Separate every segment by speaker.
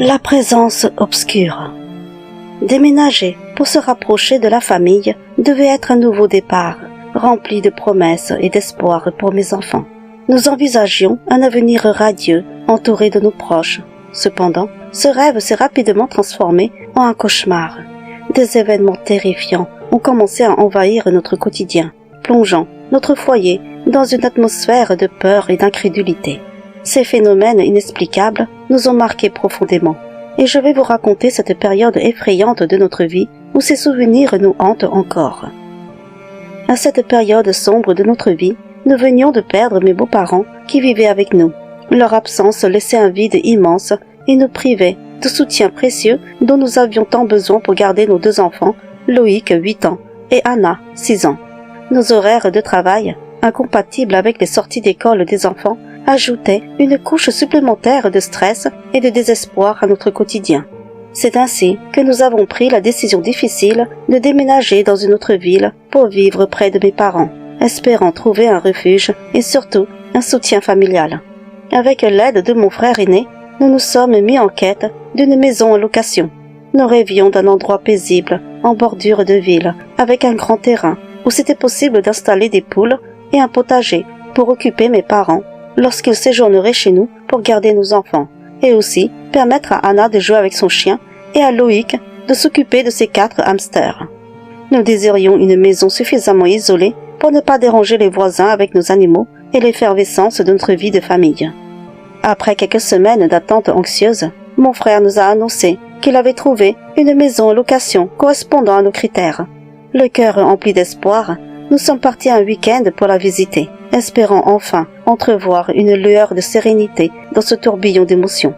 Speaker 1: La présence obscure. Déménager pour se rapprocher de la famille devait être un nouveau départ, rempli de promesses et d'espoir pour mes enfants. Nous envisagions un avenir radieux, entouré de nos proches. Cependant, ce rêve s'est rapidement transformé en un cauchemar. Des événements terrifiants ont commencé à envahir notre quotidien, plongeant notre foyer dans une atmosphère de peur et d'incrédulité. Ces phénomènes inexplicables nous ont marqués profondément, et je vais vous raconter cette période effrayante de notre vie où ces souvenirs nous hantent encore. À cette période sombre de notre vie, nous venions de perdre mes beaux-parents qui vivaient avec nous. Leur absence laissait un vide immense et nous privait de soutien précieux dont nous avions tant besoin pour garder nos 2 enfants, Loïc, 8 ans, et Anna, 6 ans. Nos horaires de travail, incompatibles avec les sorties d'école des enfants, ajoutaient une couche supplémentaire de stress et de désespoir à notre quotidien. C'est ainsi que nous avons pris la décision difficile de déménager dans une autre ville pour vivre près de mes parents, espérant trouver un refuge et surtout un soutien familial. Avec l'aide de mon frère aîné, nous nous sommes mis en quête d'une maison en location. Nous rêvions d'un endroit paisible, en bordure de ville, avec un grand terrain, où c'était possible d'installer des poules et un potager pour occuper mes parents lorsqu'ils séjourneraient chez nous pour garder nos enfants, et aussi permettre à Anna de jouer avec son chien et à Loïc de s'occuper de ses 4 hamsters. Nous désirions une maison suffisamment isolée pour ne pas déranger les voisins avec nos animaux et l'effervescence de notre vie de famille. Après quelques semaines d'attente anxieuse, mon frère nous a annoncé qu'il avait trouvé une maison en location correspondant à nos critères. Le cœur empli d'espoir, nous sommes partis un week-end pour la visiter, espérant enfin entrevoir une lueur de sérénité dans ce tourbillon d'émotions.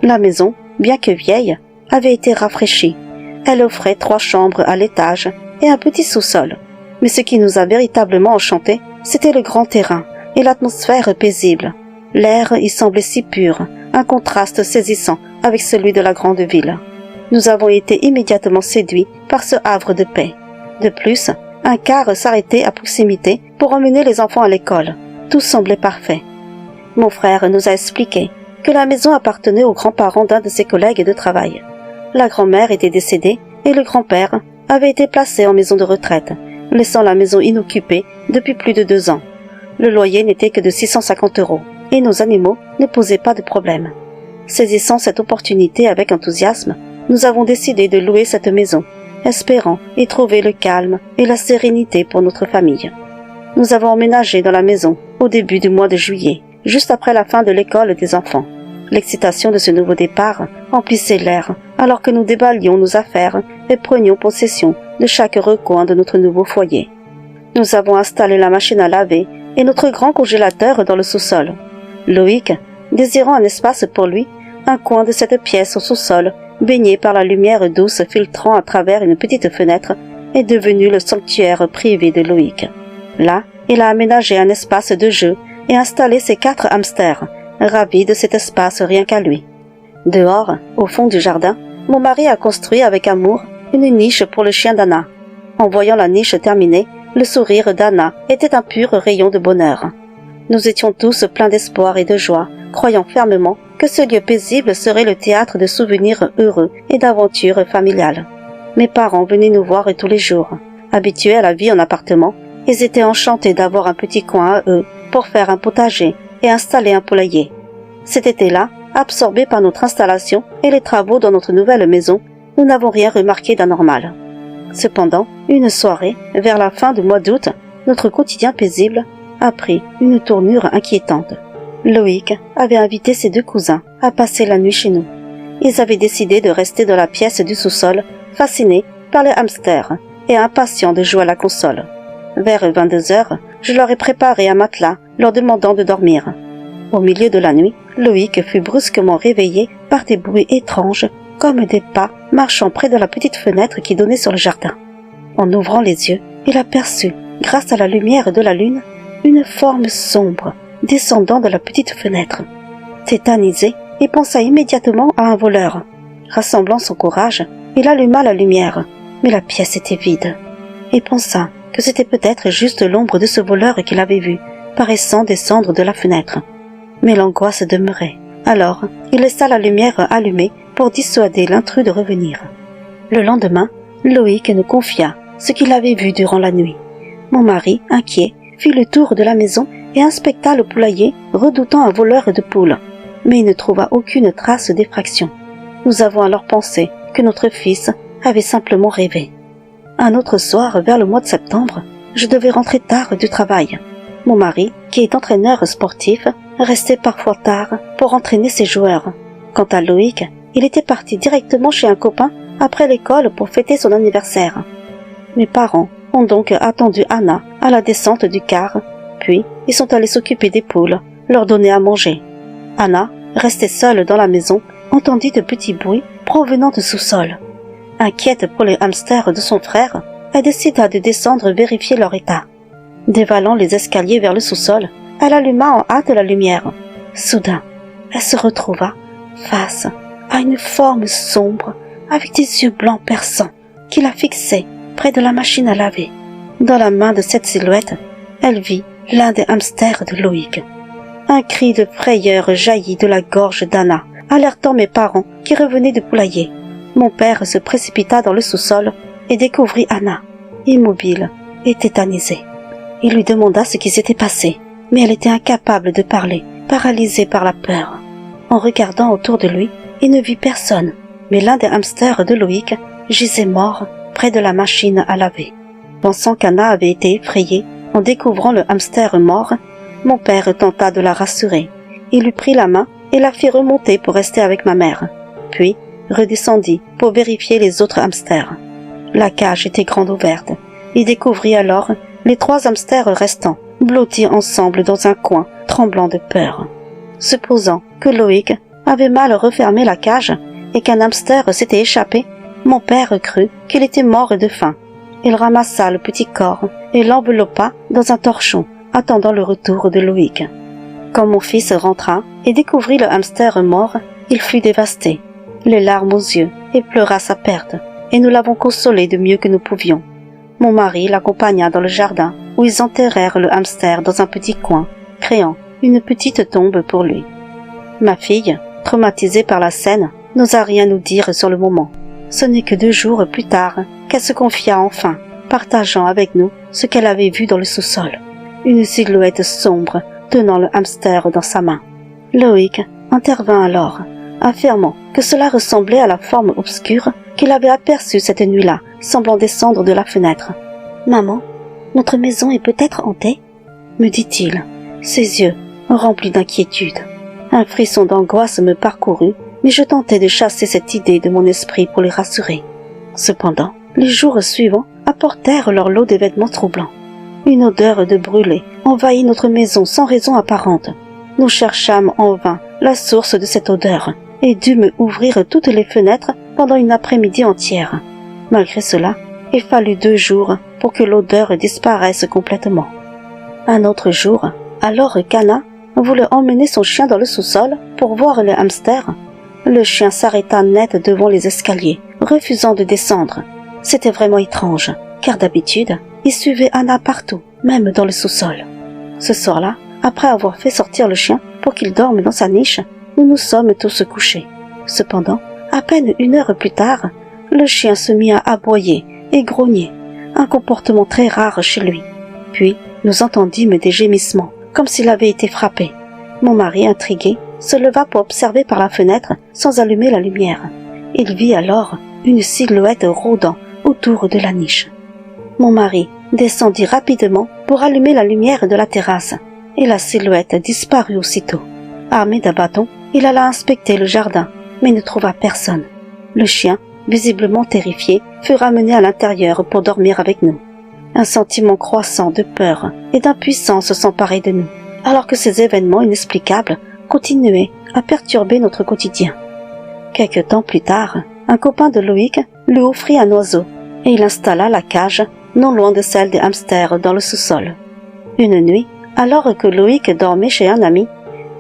Speaker 1: La maison, bien que vieille, avait été rafraîchie. Elle offrait 3 chambres à l'étage et un petit sous-sol. Mais ce qui nous a véritablement enchantés, c'était le grand terrain et l'atmosphère paisible. L'air y semblait si pur, un contraste saisissant avec celui de la grande ville. Nous avons été immédiatement séduits par ce havre de paix. De plus, un car s'arrêtait à proximité pour emmener les enfants à l'école. Tout semblait parfait. Mon frère nous a expliqué que la maison appartenait aux grands-parents d'un de ses collègues de travail. La grand-mère était décédée et le grand-père avait été placé en maison de retraite, laissant la maison inoccupée depuis plus de 2 ans. Le loyer n'était que de 650 € et nos animaux ne posaient pas de problème. Saisissant cette opportunité avec enthousiasme, nous avons décidé de louer cette maison, espérant y trouver le calme et la sérénité pour notre famille. Nous avons emménagé dans la maison au début du mois de juillet, juste après la fin de l'école des enfants. L'excitation de ce nouveau départ emplissait l'air alors que nous déballions nos affaires et prenions possession de chaque recoin de notre nouveau foyer. Nous avons installé la machine à laver et notre grand congélateur dans le sous-sol. Loïc, désirant un espace pour lui, un coin de cette pièce au sous-sol, baigné par la lumière douce filtrant à travers une petite fenêtre, est devenu le sanctuaire privé de Loïc. Là, il a aménagé un espace de jeu et installé ses 4 hamsters, ravis de cet espace rien qu'à lui. Dehors, au fond du jardin, mon mari a construit avec amour une niche pour le chien d'Anna. En voyant la niche terminée, le sourire d'Anna était un pur rayon de bonheur. Nous étions tous pleins d'espoir et de joie, croyant fermement que ce lieu paisible serait le théâtre de souvenirs heureux et d'aventures familiales. Mes parents venaient nous voir tous les jours. Habitués à la vie en appartement, ils étaient enchantés d'avoir un petit coin à eux pour faire un potager et installer un poulailler. Cet été-là, absorbés par notre installation et les travaux dans notre nouvelle maison, nous n'avons rien remarqué d'anormal. Cependant, une soirée, vers la fin du mois d'août, notre quotidien paisible a pris une tournure inquiétante. Loïc avait invité ses 2 cousins à passer la nuit chez nous. Ils avaient décidé de rester dans la pièce du sous-sol, fascinés par les hamsters et impatients de jouer à la console. Vers 22h, je leur ai préparé un matelas, leur demandant de dormir. Au milieu de la nuit, Loïc fut brusquement réveillé par des bruits étranges, comme des pas marchant près de la petite fenêtre qui donnait sur le jardin. En ouvrant les yeux, il aperçut, grâce à la lumière de la lune, une forme sombre descendant de la petite fenêtre. Tétanisé, il pensa immédiatement à un voleur. Rassemblant son courage, il alluma la lumière, mais la pièce était vide, et pensa que c'était peut-être juste l'ombre de ce voleur qu'il avait vu, paraissant descendre de la fenêtre. Mais l'angoisse demeurait. Alors, il laissa la lumière allumée pour dissuader l'intrus de revenir. Le lendemain, Loïc nous confia ce qu'il avait vu durant la nuit. Mon mari, inquiet, fit le tour de la maison et inspecta le poulailler, redoutant un voleur de poules, mais il ne trouva aucune trace d'effraction. Nous avons alors pensé que notre fils avait simplement rêvé. Un autre soir, vers le mois de septembre, je devais rentrer tard du travail. Mon mari, qui est entraîneur sportif, restait parfois tard pour entraîner ses joueurs. Quant à Loïc, il était parti directement chez un copain après l'école pour fêter son anniversaire. Mes parents ont donc attendu Anna à la descente du car, puis ils sont allés s'occuper des poules, leur donner à manger. Anna, restée seule dans la maison, entendit de petits bruits provenant du sous-sol. Inquiète pour les hamsters de son frère, elle décida de descendre vérifier leur état. Dévalant les escaliers vers le sous-sol, elle alluma en hâte la lumière. Soudain, elle se retrouva face à une forme sombre avec des yeux blancs perçants qui la fixaient près de la machine à laver. Dans la main de cette silhouette, elle vit l'un des hamsters de Loïc. Un cri de frayeur jaillit de la gorge d'Anna, alertant mes parents qui revenaient du poulailler. Mon père se précipita dans le sous-sol et découvrit Anna, immobile et tétanisée. Il lui demanda ce qui s'était passé, mais elle était incapable de parler, paralysée par la peur. En regardant autour de lui, il ne vit personne, mais l'un des hamsters de Loïc gisait mort près de la machine à laver. Pensant qu'Anna avait été effrayée en découvrant le hamster mort, mon père tenta de la rassurer. Il lui prit la main et la fit remonter pour rester avec ma mère, puis redescendit pour vérifier les autres hamsters. La cage était grande ouverte. Il découvrit alors les 3 hamsters restants, blottis ensemble dans un coin, tremblant de peur. Supposant que Loïc avait mal refermé la cage et qu'un hamster s'était échappé, mon père crut qu'il était mort de faim. Il ramassa le petit corps et l'enveloppa dans un torchon, attendant le retour de Loïc. Quand mon fils rentra et découvrit le hamster mort, il fut dévasté, les larmes aux yeux, et pleura sa perte, et nous l'avons consolé du mieux que nous pouvions. Mon mari l'accompagna dans le jardin, où ils enterrèrent le hamster dans un petit coin, créant une petite tombe pour lui. Ma fille, traumatisée par la scène, n'osa rien nous dire sur le moment. Ce n'est que 2 jours plus tard qu'elle se confia enfin, partageant avec nous ce qu'elle avait vu dans le sous-sol. Une silhouette sombre tenant le hamster dans sa main. Loïc intervint alors, affirmant que cela ressemblait à la forme obscure qu'il avait aperçue cette nuit-là, semblant descendre de la fenêtre. « Maman, notre maison est peut-être hantée ?» me dit-il, ses yeux remplis d'inquiétude. Un frisson d'angoisse me parcourut, mais je tentais de chasser cette idée de mon esprit pour les rassurer. Cependant, les jours suivants apportèrent leur lot d'événements troublants. Une odeur de brûlé envahit notre maison sans raison apparente. Nous cherchâmes en vain la source de cette odeur et dûmes ouvrir toutes les fenêtres pendant une après-midi entière. Malgré cela, il fallut 2 jours pour que l'odeur disparaisse complètement. Un autre jour, alors qu'Anna voulait emmener son chien dans le sous-sol pour voir les hamsters, le chien s'arrêta net devant les escaliers, refusant de descendre. C'était vraiment étrange, car d'habitude, il suivait Anna partout, même dans le sous-sol. Ce soir-là, après avoir fait sortir le chien pour qu'il dorme dans sa niche, nous nous sommes tous couchés. Cependant, à peine 1 heure plus tard, le chien se mit à aboyer et grogner, un comportement très rare chez lui. Puis, nous entendîmes des gémissements, comme s'il avait été frappé. Mon mari, intrigué, se leva pour observer par la fenêtre sans allumer la lumière. Il vit alors une silhouette rôdant autour de la niche. Mon mari descendit rapidement pour allumer la lumière de la terrasse, et la silhouette disparut aussitôt. Armé d'un bâton, il alla inspecter le jardin, mais ne trouva personne. Le chien, visiblement terrifié, fut ramené à l'intérieur pour dormir avec nous. Un sentiment croissant de peur et d'impuissance s'emparait de nous, alors que ces événements inexplicables continuaient à perturber notre quotidien. Quelque temps plus tard, un copain de Loïc lui offrit un oiseau, et il installa la cage non loin de celle des hamsters dans le sous-sol. Une nuit, alors que Loïc dormait chez un ami,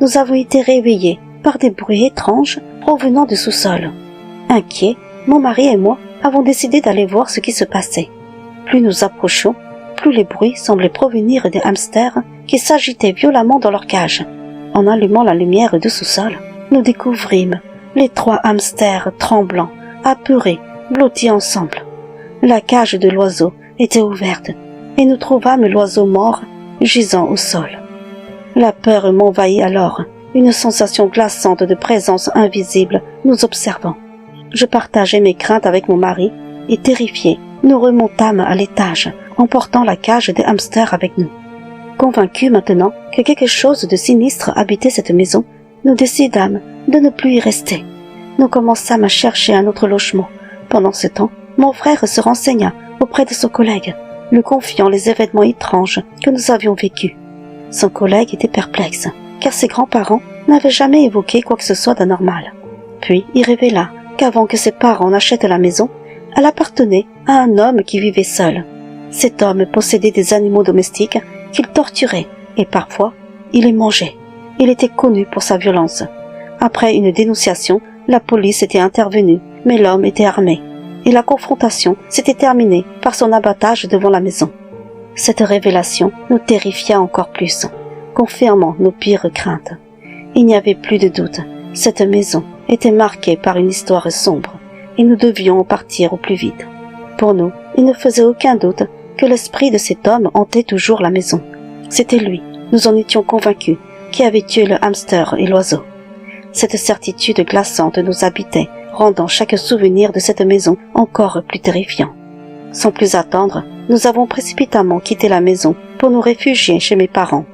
Speaker 1: nous avons été réveillés par des bruits étranges provenant du sous-sol. Inquiets, mon mari et moi avons décidé d'aller voir ce qui se passait. Plus nous approchions, plus les bruits semblaient provenir des hamsters qui s'agitaient violemment dans leur cage. En allumant la lumière du sous-sol, nous découvrîmes Les 3 hamsters tremblants, apeurés, blottis ensemble. La cage de l'oiseau était ouverte et nous trouvâmes l'oiseau mort gisant au sol. La peur m'envahit alors, une sensation glaçante de présence invisible nous observant. Je partageais mes craintes avec mon mari et, terrifiés, nous remontâmes à l'étage, emportant la cage des hamsters avec nous. Convaincus maintenant que quelque chose de sinistre habitait cette maison, nous décidâmes de ne plus y rester. Nous commençâmes à chercher un autre logement. Pendant ce temps, mon frère se renseigna auprès de son collègue, lui confiant les événements étranges que nous avions vécus. Son collègue était perplexe, car ses grands-parents n'avaient jamais évoqué quoi que ce soit d'anormal. Puis il révéla qu'avant que ses parents n'achètent la maison, elle appartenait à un homme qui vivait seul. Cet homme possédait des animaux domestiques qu'il torturait et parfois il les mangeait. Il était connu pour sa violence. Après une dénonciation, la police était intervenue, mais l'homme était armé, et la confrontation s'était terminée par son abattage devant la maison. Cette révélation nous terrifia encore plus, confirmant nos pires craintes. Il n'y avait plus de doute, cette maison était marquée par une histoire sombre, et nous devions en partir au plus vite. Pour nous, il ne faisait aucun doute que l'esprit de cet homme hantait toujours la maison. C'était lui, nous en étions convaincus, qui avait tué le hamster et l'oiseau. Cette certitude glaçante nous habitait, rendant chaque souvenir de cette maison encore plus terrifiant. Sans plus attendre, nous avons précipitamment quitté la maison pour nous réfugier chez mes parents.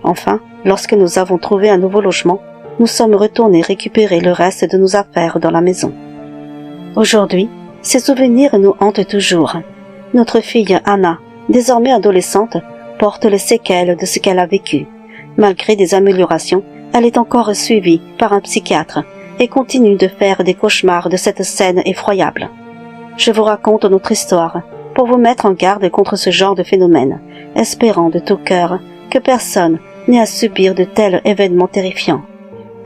Speaker 1: Enfin, lorsque nous avons trouvé un nouveau logement, nous sommes retournés récupérer le reste de nos affaires dans la maison. Aujourd'hui, ces souvenirs nous hantent toujours. Notre fille Anna, désormais adolescente, porte les séquelles de ce qu'elle a vécu. Malgré des améliorations, elle est encore suivie par un psychiatre et continue de faire des cauchemars de cette scène effroyable. Je vous raconte notre histoire pour vous mettre en garde contre ce genre de phénomène, espérant de tout cœur que personne n'ait à subir de tels événements terrifiants.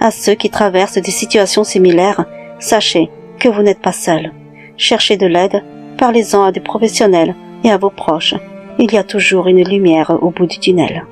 Speaker 1: À ceux qui traversent des situations similaires, sachez que vous n'êtes pas seuls. Cherchez de l'aide, parlez-en à des professionnels et à vos proches. Il y a toujours une lumière au bout du tunnel.